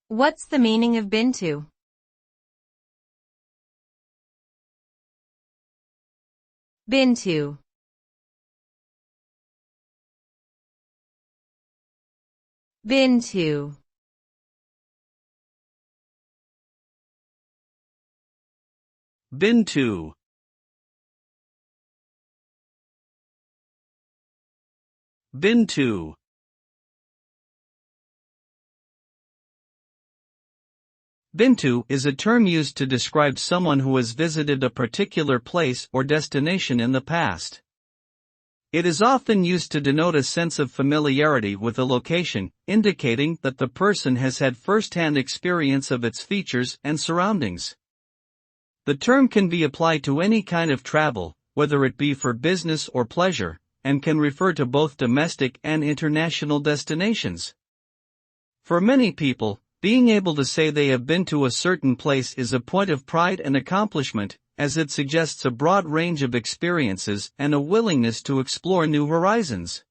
What's the meaning of been to? Been to. Been to. Been to. Been to. Been to is a term used to describe someone who has visited a particular place or destination in the past. It is often used to denote a sense of familiarity with a location, indicating that the person has had first-hand experience of its features and surroundings. The term can be applied to any kind of travel, whether it be for business or pleasure, and can refer to both domestic and international destinations. For many people, being able to say they have been to a certain place is a point of pride and accomplishment, as it suggests a broad range of experiences and a willingness to explore new horizons.